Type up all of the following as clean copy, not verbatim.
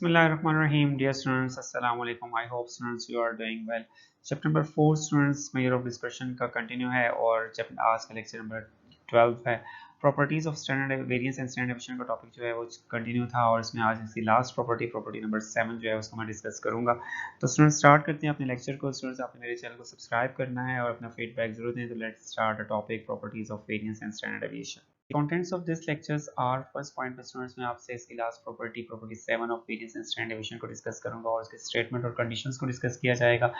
Bismillahirrahmanirrahim. Dear students, Assalamu alaikum. I hope students you are doing well. Chapter number 4 students measure of discussion का continue है और chapter आज का lecture number 12 है। Properties of standard variance and standard deviation का topic जो है वो कंटिन्यू था और इसमें आज इसकी लास्ट प्रॉपर्टी नंबर 7 जो है उसको मैं डिस्कस करूंगा। तो स्टूडेंट्स स्टार्ट करते हैं अपने लेक्चर को। स्टूडेंट्स आपने मेरे चैनल को सब्सक्राइब करना है और अपना फीडबैक जरूर दें। तो let's start a topic properties of variance and standard deviation. Contents of this lectures are first point पे स्टूडेंट्स में आपसे इसकी last property 7 of variance and standard deviation को डिस्कस करूंगा और इसके स्टेटमेंट और कंडीशंस को डिस्कस किया जाएगा।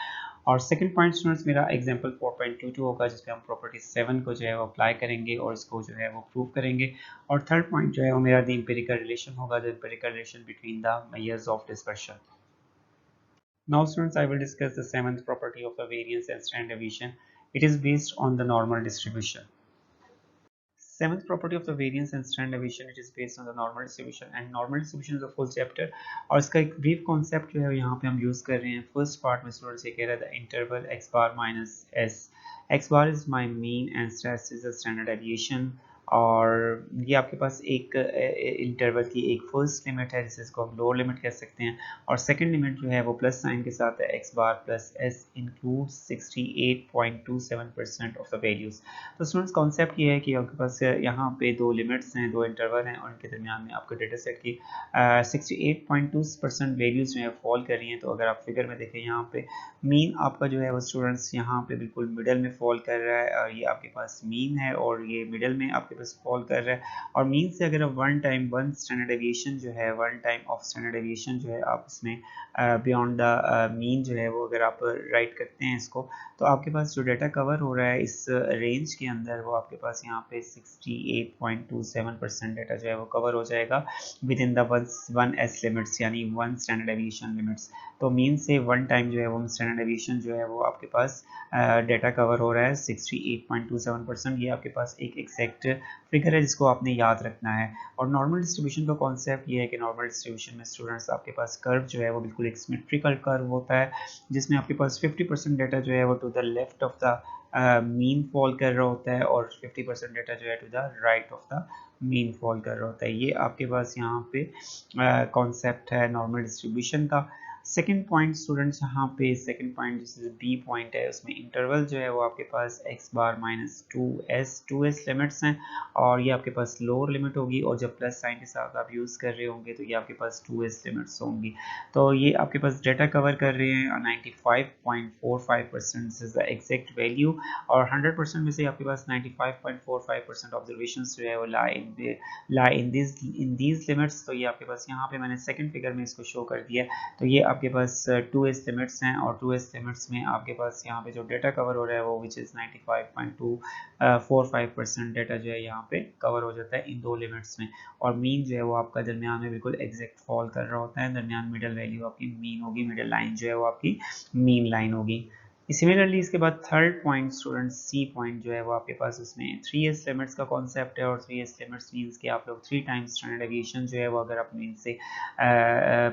और सेकंड पॉइंट स्टूडेंट्स मेरा एग्जांपल 4.22 होगा जिसपे हम प्रॉपर्टी 7 को जो है वो अप्लाई करेंगे और इसको जो है वो प्रूव करेंगे। और थर्ड पॉइंट जो है वो मेरा द एम्पिरिकल रिलेशन होगा, the empirical relation between the measures of dispersion. Now students, I will discuss the seventh property of the variance and standard deviation. It is based on the normal distribution. Seventh property of the variance and standard deviation, it is based on the normal distribution and normal distribution is a full chapter और इसका एक brief concept जो है यहाँ पे हम use कर रहे हैं। फर्स्ट पार्ट में स्टूडेंट्स ये कह रहा है the interval x bar minus s, x bar is my mean and s is the standard deviation। और ये आपके पास एक इंटरवल की एक फर्स्ट लिमिट है जिसको हम लोअर लिमिट कह सकते हैं और सेकंड लिमिट जो है वो प्लस साइन के साथ है x bar plus s includes 68.27% of the values. तो स्टूडेंट्स कॉन्सेप्ट ये है कि आपके पास यहाँ पे दो लिमिट्स हैं, दो इंटरवल हैं और इनके दरमियान में आपके डेटा सेट की 68.2% वैल्यूज जो है फॉल कर रही हैं। तो अगर आप फिगर में देखें यहाँ पे मीन आपका जो है वो स्टूडेंट्स यहाँ पे बिल्कुल मिडल में फॉल कर रहा है और ये आपके पास मीन है और ये मिडल में आपके पास फॉल कर रहा है। और मीन से अगर आप वन स्टैंडर्ड डेविएशन जो है one time of standard deviation जो है आप इसमें बियॉन्ड द मीन जो है वो अगर आप राइट करते हैं इसको तो आपके पास जो डाटा कवर हो रहा है इस रेंज के अंदर वो आपके पास यहाँ पे 68.27% डाटा जो है वो कवर हो जाएगा with in the one S limits यानी वन स्टैंडर्ड डेविएशन लिमिट्स। तो मीन से वन टाइम जो है वो स्टैंडर्ड डेविएशन जो है वो आपके पास डाटा कवर हो रहा है 68.27%। ये आपके पास एक एग्जैक्ट फिगर है जिसको आपने याद रखना है। और नॉर्मल डिस्ट्रीब्यूशन का कॉन्सेप्ट ये है कि नॉर्मल डिस्ट्रीब्यूशन में स्टूडेंट्स आपके पास कर्व जो है वो बिल्कुल एक सिमेट्रिकल कर्व होता है जिसमें आपके पास 50% डाटा जो है वो to the left of the mean fall कर रहा होता है और 50% डाटा जो है to the right of the mean fall कर रहा होता है। ये आपके पास यहाँ पे कॉन्सेप्ट है नॉर्मल डिस्ट्रीब्यूशन का। सेकेंड पॉइंट स्टूडेंट्स यहाँ पे सेकेंड पॉइंट जिससे बी पॉइंट है उसमें इंटरवल जो है वो आपके पास x बार माइनस 2s लिमिट्स हैं और ये आपके पास लोअर लिमिट होगी और जब प्लस साइन के साथ आप यूज़ कर रहे होंगे तो ये आपके पास 2s लिमिट्स होंगी। तो ये आपके पास डाटा कवर कर रहे हैं 95.45% इज द एग्जैक्ट वैल्यू और 100% में से आपके पास 95.45% ऑब्जर्वेशन जो है वो लाई इन दीज लिमिट्स। तो ये आपके पास यहाँ पे मैंने सेकंड फिगर में इसको शो कर दिया। तो ये आपके पास 2s लिमिट्स हैं और 2s लिमिट्स में आपके पास यहाँ पे जो डाटा कवर हो रहा है वो विच इज़ 95.245% डाटा जो है यहाँ पे कवर हो जाता है इन दो लिमिट्स में। और मीन जो है वो आपका दरमियान में बिल्कुल एग्जैक्ट फॉल कर रहा होता है, दरमियान मिडल वैल्यू आपकी मीन होगी, मिडल लाइन जो है वो आपकी मीन लाइन होगी। सिमिलरली इसके बाद third point student C point जो है वो आपके पास उसमें 3s लिमिट्स का कॉन्सेप्ट है और 3s लिमिट्स मींस कि आप लोग 3 टाइम्स स्टैंडर्ड डेविएशन जो है वो अगर आप मीन से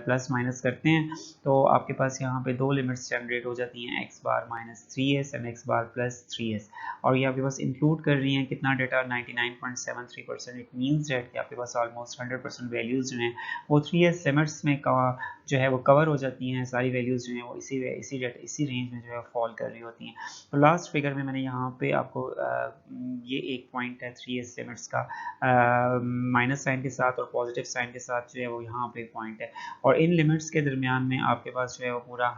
प्लस माइनस करते हैं तो आपके पास यहाँ पे दो लिमिट्स जनरेट हो जाती हैं x bar minus 3s and x bar plus 3s और ये आपके पास इंक्लूड कर रही हैं कितना डाटा 99.73%। इट मींस दैट कि आपके पास ऑलमोस्ट 100% वैल्यूज जो हैं वो 3s लिमिट्स में जो है वो कवर हो जाती हैं। सारी वैल्यूज जो हैं वो इसी रेंज में जो है फॉल कर रही होती हैं। तो लास्ट फिगर में मैंने यहाँ पे आपको ये एक पॉइंट है 3s लिमिट्स का माइनस साइन के साथ और पॉजिटिव साइन के साथ जो है वो यहाँ पे पॉइंट है और इन लिमिट्स के दरमियान में आपके पास जो है वो पूरा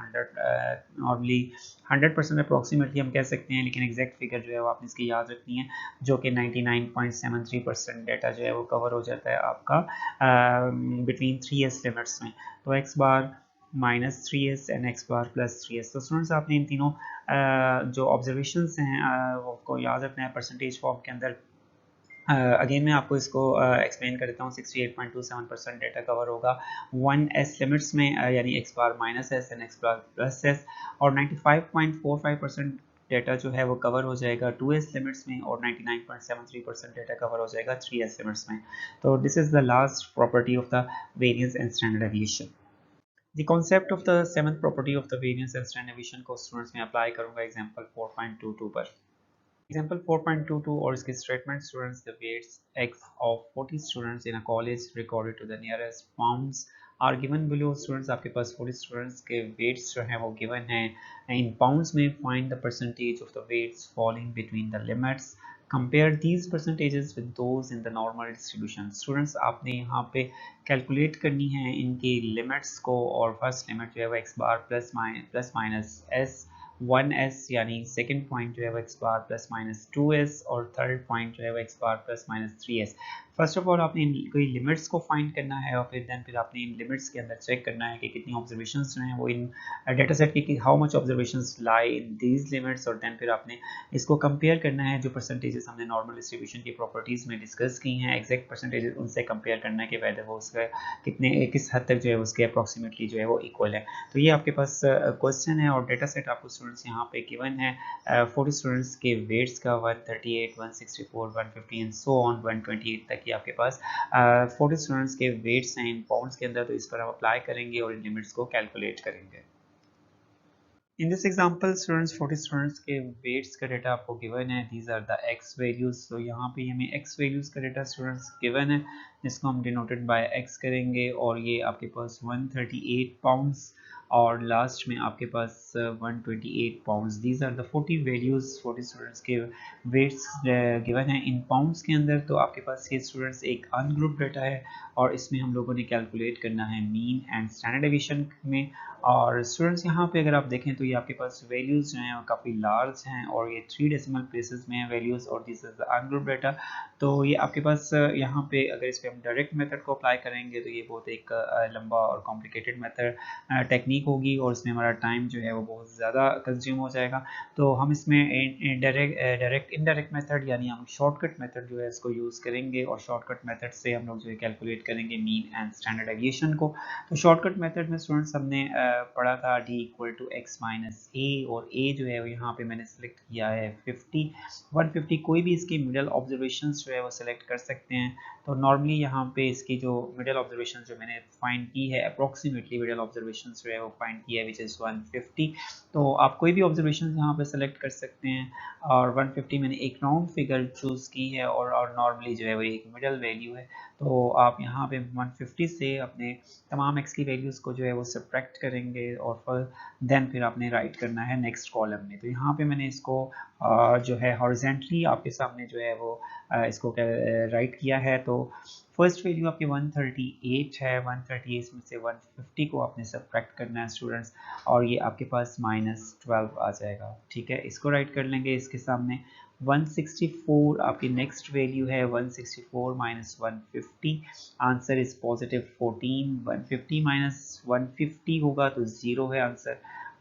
100% अप्रॉक्सीमेटली हम कह सकते हैं लेकिन एग्जैक्ट फिगर जो है वो आपने इसकी याद रखनी है जो कि 99.73% डाटा जो है वो कवर हो जाता है आपका बिटवीन 3s लिमिट्स में। तो x bar minus 3s and x bar plus 3s। तो स्टूडेंट्स आपने इन तीनों जो ऑब्जर्वेशंस हैं वो को याद रखना है परसेंटेज फॉर्म के अंदर। अगेन मैं आपको इसको एक्सप्लेन कर देता हूँ। 68.27% डाटा कवर होगा 1s लिमिट्स में यानी x bar minus s and x bar plus s और 95.45% डाटा जो है वो कवर हो जाएगा 2s लिमिट्स में और 99.73% डाटा कवर हो जाएगा 3s लिमिट्स में। तो this is the last property of the variance and standard deviation. The concept of the seventh property of the variance and standard deviation को स्टूडेंट्स में अप्लाई करूंगा example 4.22 पर। एग्जांपल 4.22 और इसके statement students the weights x of 40 students in a college recorded to the nearest pounds are given below. Students आपके पास 40 students के weights जो हैं वो गिवन हैं इन पाउंड्स में। Find the percentage of the weights falling between the limits, compare these percentages with those in the normal distribution. Students आपने यहाँ पे कैलकुलेट करनी है इनकी लिमिट्स को, और फर्स्ट लिमिट जो है वो एक्स बार प्लस माइनस एस 1s, यानी सेकंड पॉइंट जो है वो एक्स बार प्लस माइनस 2s, और थर्ड पॉइंट जो है वो x bar plus minus 3s। First of all आपने कोई लिमिट्स को फाइंड करना है, और फिर आपने इन लिमिट्स के अंदर चेक करना है कि कितनी ऑब्जर्वेशंस जो हैं वो इन डेटा सेट की, how much observations lie in these limits, और देन फिर आपने इसको कंपेयर करना है जो परसेंटेजेस हमने नॉर्मल डिस्ट्रीब्यूशन की प्रॉपर्टीज़ में डिस्कस की हैं, एग्जैक्ट परसेंटेजेस उनसे कंपेयर करना है कि वैसे वो उसका कितने किस हद तक जो है उसके अप्रॉक्सीमेटली जो है वो इक्वल है। तो ये आपके पास क्वेश्चन है, और डेटा सेट आपको स्टूडेंट्स यहाँ पे गिवन है 40 स्टूडेंट्स के वेट्स का 138, 164, 150 एंड सो ऑन 128 तक की आपके पास 40 स्टूडेंट्स के वेट्स हैं इन पाउंड्स के अंदर। तो इस पर हम अप्लाई करेंगे और इन लिमिट्स को कैलकुलेट करेंगे। In this example, students 40 students के weights का डेटा आपको given है, these are the x values। तो यहाँ पे हमें x values का डेटा students given है, जिसको हम denoted by x करेंगे, और ये आपके पास 138 pounds और लास्ट में आपके पास 128 pounds. These are the 40 values, 40 students के वेट्स गिवन है इन पाउंड्स के अंदर। तो आपके पास ये स्टूडेंट्स एक अनग्रुप डेटा है, और इसमें हम लोगों ने कैलकुलेट करना है मीन एंड स्टैंडर्ड डेविएशन में। और स्टूडेंट्स यहाँ पे अगर आप देखें तो ये आपके पास वैल्यूज़ जो हैं वो काफ़ी लार्ज हैं, और ये 3 डेसिमल प्लेसेस में है वैल्यूज़, और this is the ungroup data. तो ये आपके पास यहाँ पे अगर इस पर हम डायरेक्ट मेथड को अप्लाई करेंगे तो ये बहुत एक लंबा और कॉम्प्लिकेटेड मेथड टेक्निक होगी, और इसमें हमारा टाइम जो है वो बहुत ज़्यादा कंज्यूम हो जाएगा। तो हम इसमें इनडायरेक्ट मेथड, यानी हम शॉर्टकट मेथड जो है इसको यूज़ करेंगे, और शॉर्टकट मेथड से हम लोग जो है कैलकुलेट करेंगे मीन एंड स्टैंडर्ड डेविएशन को। तो शॉर्टकट मेथड में स्टूडेंट्स हमने पढ़ा था d equal to x minus a, और a जो है वो यहाँ पे मैंने सेलेक्ट किया है 50 150। कोई भी इसकी मिडल ऑब्जर्वेशंस जो है वो सिलेक्ट कर सकते हैं। तो नॉर्मली यहाँ पे इसकी जो मिडल ऑब्जर्वेशन जो मैंने फाइंड की है, अप्रोक्सीमेटली मिडल ऑब्जर्वेशन जो है वो फाइंड की है, विच इज़ 150। तो आप कोई भी ऑब्जर्वेशन यहाँ पे सेलेक्ट कर सकते हैं, और 150 मैंने एक राउंड फिगर चूज़ की है, और नॉर्मली जो है वो एक मिडल वैल्यू है। तो आप यहाँ पे 150 से अपने तमाम x की वैल्यूज़ को जो है वो सब्ट्रैक्ट करेंगे, और फिर आपने राइट करना है नेक्स्ट कॉलम में। तो यहाँ पे मैंने इसको जो है हॉरिजेंटली आपके सामने जो है वो इसको राइट किया है। तो फर्स्ट वैल्यू आपकी 138 है, 138 में से 150 को आपने सब्ट्रैक्ट करना है स्टूडेंट्स, और ये आपके पास -12 आ जाएगा। ठीक है, इसको राइट कर लेंगे इसके सामने। 164 आपकी नेक्स्ट वैल्यू है, 164 minus 150, answer is positive 14। 150 minus 150 होगा तो 0 है आंसर।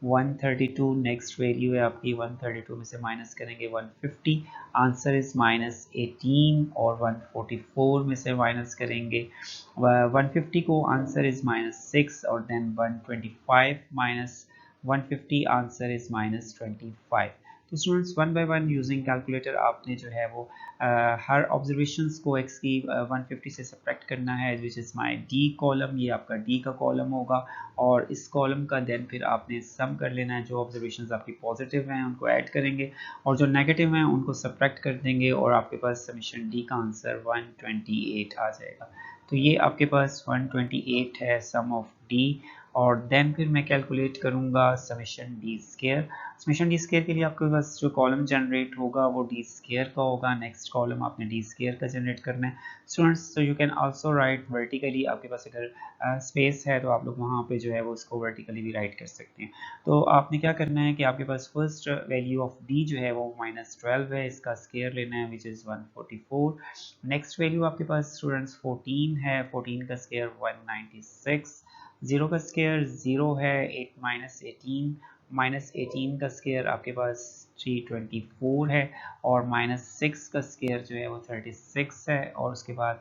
132 नेक्स्ट वैल्यू है आपकी, 132 में से माइनस करेंगे 150, आंसर इज -18, और 144 में से माइनस करेंगे 150 को, आंसर इज -6, और देन 125 माइनस 150, आंसर इज -25। तो students one by one using calculator आपने जो है वो हर ऑब्जर्वेशंस को x की 150 से सब्ट्रैक्ट करना है, which is my D column, ये आपका डी का कॉलम होगा, और इस कॉलम का देन फिर आपने सम कर लेना है। जो ऑब्जर्वेशंस आपकी पॉजिटिव हैं उनको ऐड करेंगे, और जो नेगेटिव हैं उनको सब्ट्रैक्ट कर देंगे, और आपके पास समीशन डी का आंसर 128 आ जाएगा। तो ये आपके पास 128 है सम ऑफ डी, और देन फिर मैं कैलकुलेट करूँगा summation D square. Summation D square के लिए आपके पास जो कॉलम जनरेट होगा वो डी स्केयर का होगा। नेक्स्ट कॉलम आपने डी स्केयर का जनरेट करना है स्टूडेंट्स। तो you can also right vertically, आपके पास अगर स्पेस है तो आप लोग वहाँ पे जो है वो उसको वर्टिकली भी राइट कर सकते हैं। तो आपने क्या करना है कि आपके पास फर्स्ट वैल्यू ऑफ डी जो है वो -12 है, इसका स्केयर लेना है विच इज़ 144। नेक्स्ट वैल्यू आपके पास स्टूडेंट्स 14 है, 14 का स्केयर 196, 0 का स्केयर 0 है, 8 -18 का स्केयर आपके पास 324 है, और -6 का स्केयर जो है वो 36 है, और उसके बाद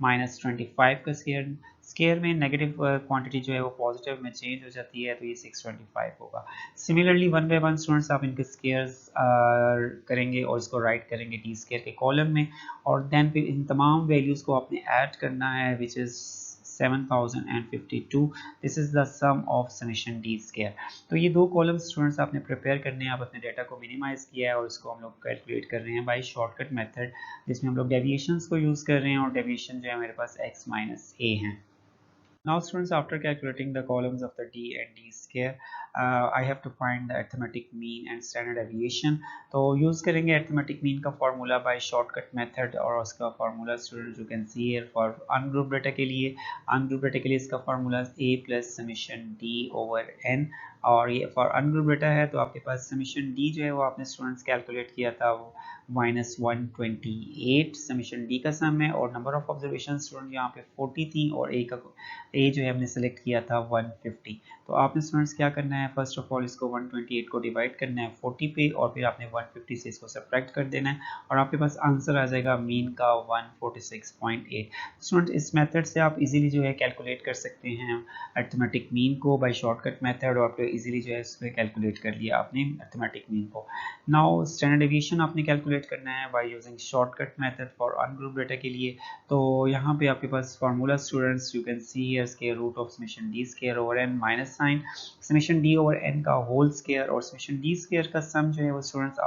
-25 का स्केयर, स्केयर में नेगेटिव क्वांटिटी जो है वो पॉजिटिव में चेंज हो जाती है, तो ये 625 होगा। Similarly one by one students आप इनके स्केयर्स करेंगे, और इसको राइट करेंगे टी स्केयर के कॉलम में, और देन फिर इन तमाम वैल्यूज़ को आपने ऐड करना है, which is 7052। This is the sum of summation D square. तो ये दो कॉलम स्टूडेंट्स आपने प्रिपेयर करने हैं। आप अपने डाटा को मिनिमाइज किया है, और इसको हम लोग कैलकुलेट कर रहे हैं बाय शॉर्टकट मेथड, जिसमें हम लोग डेविएशंस को यूज़ कर रहे हैं, और डेविएशन जो है मेरे पास x - a हैं। Now students, after calculating the columns of the d and d square, I have to find the arithmetic mean and standard deviation. तो यूज करेंगे arithmetic mean का formula by shortcut method, और उसका formula students you can see here for ungrouped data के लिए, ungrouped data के लिए इसका formula a plus summation d over n, और ये फॉर अनग्रुप डेटा है तो आपके पास समीशन डी जो है वो आपने स्टूडेंट्स कैलकुलेट किया था वो -128 समीशन डी का सम है, और नंबर ऑफ ऑब्जर्वेशन स्टूडेंट यहाँ पे 40 थी, और ए जो है हमने सेलेक्ट किया था 150। तो आपने स्टूडेंट्स क्या करना है, फर्स्ट ऑफ ऑल इसको 128 को डिवाइड करना है 40 पे, और फिर आपने 150 से इसको सब्ट्रैक्ट कर देना है, और आपके पास आंसर आ जाएगा मीन का 146.8। स्टूडेंट इस मेथड से आप इजीली जो है कैलकुलेट कर सकते हैं अरिथमेटिक मीन को बाय शॉर्टकट मेथड, और फिर इजीली जो है इसमें कैलकुलेट कर लिया आपने अरिथमेटिक मीन को। नाउ स्टैंडर्ड डेविएशन आपने कैलकुलेट करना है by using shortcut method for ungroup data के लिए। तो यहाँ पे आपके पास formula students you can see here square root of summation d square over n minus sign summation d over n का होल स्क्वायर, और समेशन डी स्क्वायर का सम जो है वो स्टूडेंट्स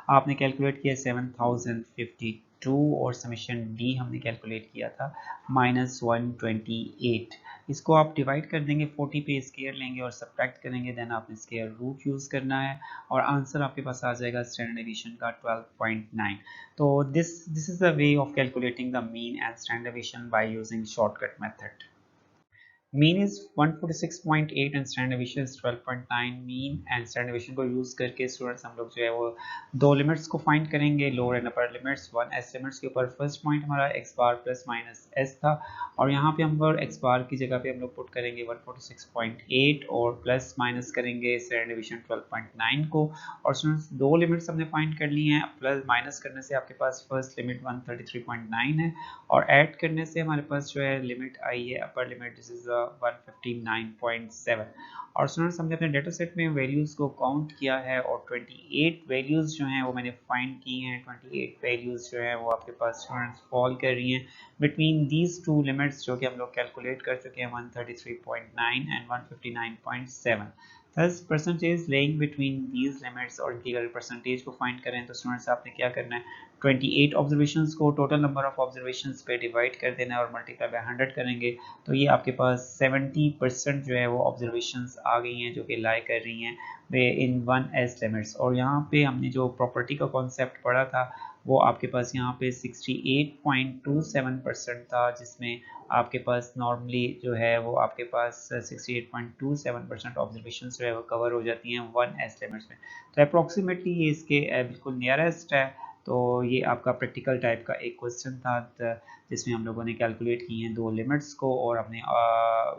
आपने कैलकुलेट किया 7052, और समेशन डी हमने कैलकुलेट किया था -128। इसको आप डिवाइड कर देंगे 40 पे, स्क्वायर लेंगे और सब्ट्रैक्ट करेंगे, देन आपने स्क्वायर रूट यूज करना है, और आंसर आपके पास आ जाएगा स्टैंडर्ड डेविएशन का 12.9। तो this is the way of calculating the mean and standard deviation bye using shortcut method. Mean is 146.8 and standard deviation is 12.9। Mean and standard deviation को use करके students हम लोग जो है वो दो लिमिट्स को फाइंड करेंगे, lower and upper limits. 1s limits के ऊपर फर्स्ट पॉइंट हमारा x बार प्लस माइनस s था, और यहाँ पे हम x बार की जगह पे हम लोग पुट करेंगे 146.8 और प्लस माइनस करेंगे स्टैंडर्ड डेविएशन 12.9 को। और स्टूडेंट्स दो लिमिट्स हमने फाइंड कर ली हैं, प्लस माइनस करने से आपके पास फर्स्ट लिमिट 133.9 है, और ऐड करने से हमारे पास जो है लिमिट आई है अपर लिमिट, दिस इज 159.7। और स्टूडेंट्स हमने अपने डेटा सेट में वैल्यूज को काउंट किया है, और 28 वैल्यूज जो हैं वो मैंने फाइंड की हैं। 28 वैल्यूज जो हैं वो आपके पास स्टूडेंट्स फॉल कर रही हैं बिटवीन दीज टू लिमिट्स, जो कि हम लोग कैलकुलेट कर चुके हैं 133.9 and 159.7। Thus percentage laying between these limits, और इनकी अगर परसेंटेज को फाइंड करें तो स्टूडेंट्स आपने क्या करना है, 28 ऑब्जर्वेशंस को टोटल नंबर ऑफ ऑब्जर्वेशंस पे डिवाइड कर देना है, और मल्टीप्लाई बाय 100 करेंगे, तो ये आपके पास 70% जो है वो ऑब्जर्वेशंस आ गई हैं जो कि लाई कर रही हैं वे इन 1s लिमिट्स। और यहाँ पे हमने जो प्रॉपर्टी का कॉन्सेप्ट पढ़ा था वो आपके पास यहाँ पे 68.27% था, जिसमें आपके पास नॉर्मली जो है वो आपके पास 68.27% ऑब्जर्वेशन जो है वो कवर हो जाती हैं 1s लिमिट्स में। तो अप्रॉक्सीमेटली ये इसके बिल्कुल नियरेस्ट है। तो ये आपका प्रैक्टिकल टाइप का एक क्वेश्चन था जिसमें हम लोगों ने कैलकुलेट की हैं दो लिमिट्स को, और अपने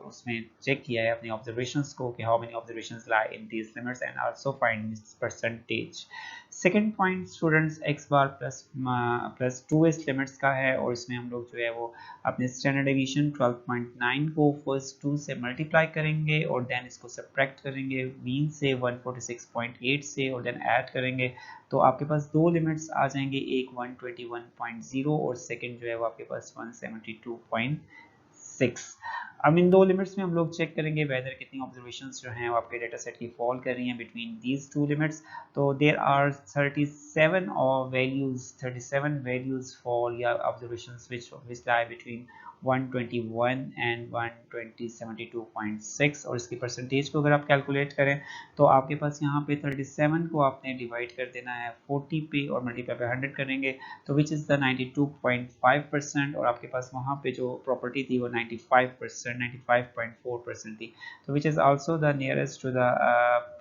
उसमें चेक किया है अपनी ऑब्जर्वेशंस को कि how many observations lie in these limits and also find this percentage. Second point students x bar plus 2s limits का है, और इसमें हम लोग जो है वो अपने स्टैंडर्ड डेविएशन 12.9 को फर्स्ट 2 से मल्टीप्लाई करेंगे, और देन इसको सब्ट्रैक्ट करेंगे मीन से 146.8 से, और देन ऐड करेंगे, तो आपके पास दो लिमिट्स आ जाएंगे, एक 121.0 और सेकंड जो है वो आपके पास 172.6। अब इन दो लिमिट्स में हम लोग चेक करेंगे वेदर कितनी ऑब्जर्वेशंस जो हैं वो आपके डेटा सेट की फॉल कर रही हैं बिटवीन दीज टू लिमिट्स। तो देयर आर 37 और वैल्यूज 37 वैल्यूज फॉल या observations which lie between 121 and 172.6, और इसकी परसेंटेज को अगर आप कैलकुलेट करें तो आपके पास यहाँ पे 37 को आपने डिवाइड कर देना है 40 पे और मल्टीप्लाई बाय 100 करेंगे, तो विच इज़ द 92.5%, और आपके पास वहाँ पे जो प्रॉपर्टी थी वो 95%, 95.4% थी, तो which is also the nearest to the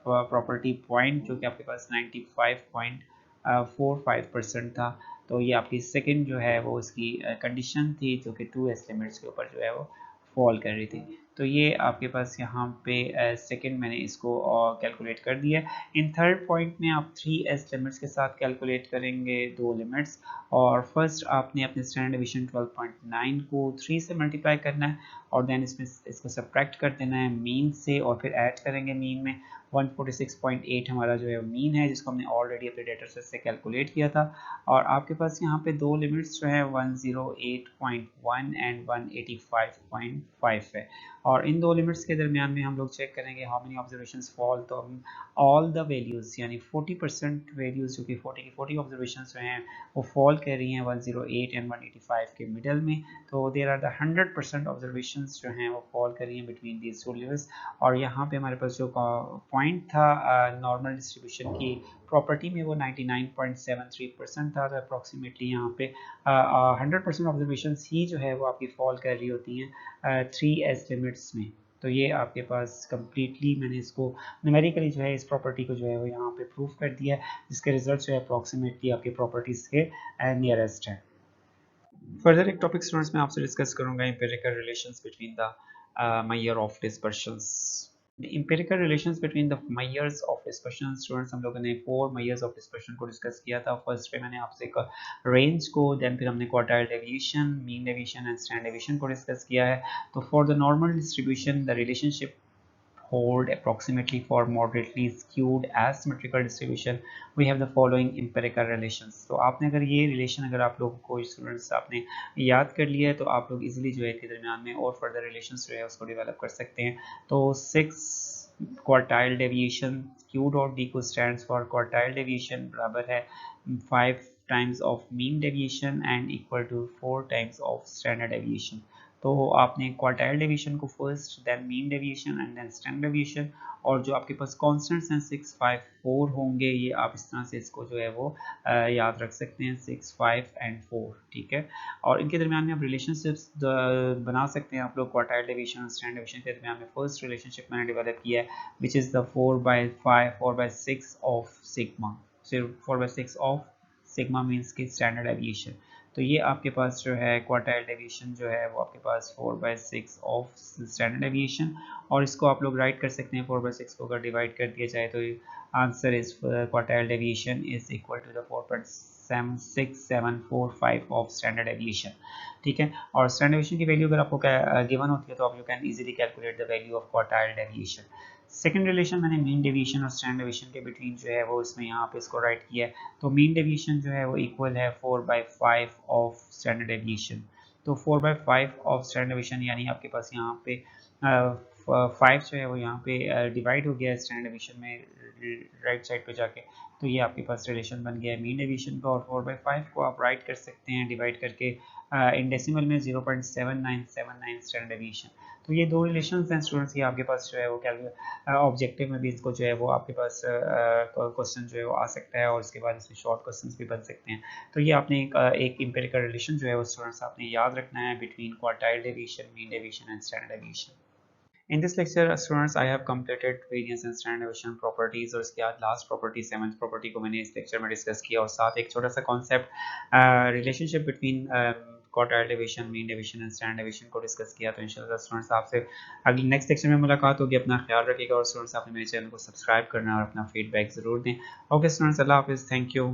property point जो कि आपके पास 95.45% था। तो ये आपकी सेकंड जो है वो उसकी कंडीशन थी जो कि 2s लिमिट्स के ऊपर जो है वो फॉल कर रही थी। तो ये आपके पास यहाँ पे सेकंड मैंने इसको कैलकुलेट कर दिया। इन थर्ड पॉइंट में आप 3s लिमिट्स के साथ कैलकुलेट करेंगे दो लिमिट्स, और फर्स्ट आपने अपने स्टैंडर्ड डेविएशन 12.9 को 3 से मल्टीप्लाई करना है, और देन इसमें इसको सब्ट्रैक्ट कर देना है मीन से, और फिर ऐड करेंगे मीन में 146.8 हमारा जो है मीन है जिसको हमने ऑलरेडी अपने डेटा सेट से कैलकुलेट किया था। और आपके पास यहाँ पे दो लिमिट्स जो है 108.1 एंड 185.5 है, और इन दो लिमिट्स के दरमियान में हम लोग चेक करेंगे हाउ मेनी ऑब्जर्वेशंस फॉल, तो हम ऑल द वैल्यूज़ यानी 40% वैल्यूज़ जो कि 40 की 40 ऑब्जर्वेशंस जो हैं वो फॉल कर रही हैं 108 एंड 185 के मिडल में। तो देयर आर द 100% ऑब्जर्वेशंस जो हैं वो फॉल कर रही हैं बिटवीन दीज टू लेवल्स। और यहाँ पे हमारे पास जो पॉइंट था नॉर्मल डिस्ट्रीब्यूशन की प्रॉपर्टी में वो 99.73% था। तो अप्रॉक्सीमेटली यहाँ पे 100% ऑब्जर्वेशन ही जो है वो आपकी फॉल कर रही होती हैं 3S लिमिट्स में। तो ये आपके पास कम्प्लीटली मैंने इसको न्यूमेरिकली जो है इस प्रॉपर्टी को जो है वो यहाँ पे प्रूव कर दिया है, जिसके रिजल्ट जो है अप्रॉक्सीमेटली आपकी प्रॉपर्टीज के नियरेस्ट है। फर्दर एक टॉपिक स्टूडेंट्स मैं आपसे डिस्कस करूंगा empirical relations between the measure of dispersions. empirical relations between the measures of dispersion students हम लोगों ने 4 measures of dispersion को डिस्कस किया था। फर्स्ट पे मैंने आपसे एक रेंज को, देन फिर हमने quartile deviation, mean deviation and standard deviation को डिस्कस किया है। तो for the normal distribution the relationship hold approximately for moderately skewed asymmetrical distribution we have the following empirical relations। तो आपने अगर ये रिलेशन अगर आप लोगों को स्टूडेंट्स आपने याद कर लिया है तो आप लोग इजीली जो है इनके दरमियान में और फर्दर रिलेशंस जो है उसको डेवलप कर सकते हैं। तो 6 क्वार्टाइल डेविएशन स्क्यूड और डी को स्टैंड्स फॉर क्वार्टाइल डेविएशन बराबर है 5 times of mean deviation and equal to 4 times of standard deviation. तो आपने क्वार्टाइल डेविएशन को first, then mean deviation and then standard deviation, और जो आपके पास कांस्टेंट्स हैं 6, 5, 4 होंगे, ये आप इस तरह से इसको जो है वो याद रख सकते हैं 6, 5 एंड 4। ठीक है, और इनके दरमियान में आप रिलेशनशिप्स बना सकते हैं आप लोग क्वार्टाइल डेविएशन और स्टैंडर्ड डेविएशन के दरमियान में। फर्स्ट रिलेशनशिप मैंने डेवलप किया है which is the 4/5 4/6 of sigma, सिर्फ 4/6 ऑफ सिग्मा मीन्स की स्टैंडर्ड डेविएशन। तो ये आपके पास जो है क्वार्टाइल डेविएशन जो है वो आपके पास 4/6 ऑफ स्टैंडर्ड डेविएशन, और इसको आप लोग राइट कर सकते हैं 4/6 को अगर डिवाइड कर दिया जाए तो answer is quartile deviation is equal to the 4.6745 of standard deviation. ठीक है, और स्टैंडर्ड डेविएशन की वैल्यू अगर आपको गिवन होती है तो आप you can easily calculate the value of quartile deviation. Second relation मैंने मीन डेविएशन और स्टैंडर्ड डेविएशन के बिटवीन जो है वो इसमें यहाँ पे इसको राइट किया है। तो मीन डेविएशन जो है वो इक्वल है 4/5 ऑफ स्टैंडर्ड डेविएशन। तो 4/5 ऑफ स्टैंडर्ड डेविएशन यानी आपके पास यहाँ पे 5 जो है वो यहाँ पे डिवाइड हो गया है स्टैंडर्ड डेविएशन में राइट साइड पे जाके। तो ये आपके पास रिलेशन बन गया है मीन डेविएशन का, और 4/5 को आप राइट कर सकते हैं डिवाइड करके इन डेसिमल में 0.7979 स्टैंडर्ड डेविएशन। तो ये दो रिलेशंस हैं स्टूडेंट्स, ये आपके पास जो है वो क्या ऑब्जेक्टिव में भी इसको जो है वो आपके पास क्वेश्चन जो है वो आ सकता है, और उसके बाद इसमें शॉर्ट क्वेश्चंस भी बन सकते हैं। तो ये आपने एक एम्पिरिकल रिलेशन जो है वो स्टूडेंट्स आपने याद रखना है between quartile deviation, mean deviation and standard deviation. In this lecture students I have completed variance and standard deviation properties, और इसके बाद लास्ट प्रॉपर्टी 7th प्रॉपर्टी को मैंने इस लेक्चर में डिस्कस किया, और साथ एक छोटा सा concept relationship between quartile deviation, mean deviation and standard deviation को डिस्कस किया। तो इंशाल्लाह स्टूडेंट्स आपसे अगले नेक्स्ट लेक्चर में मुलाकात होगी। अपना ख्याल रखिएगा, और स्टूडेंट्स आपने मेरे चैनल को सब्सक्राइब करना और अपना फीडबैक ज़रूर दें। ओके स्टूडेंट्स, अल्लाह हाफिज़, थैंक यू।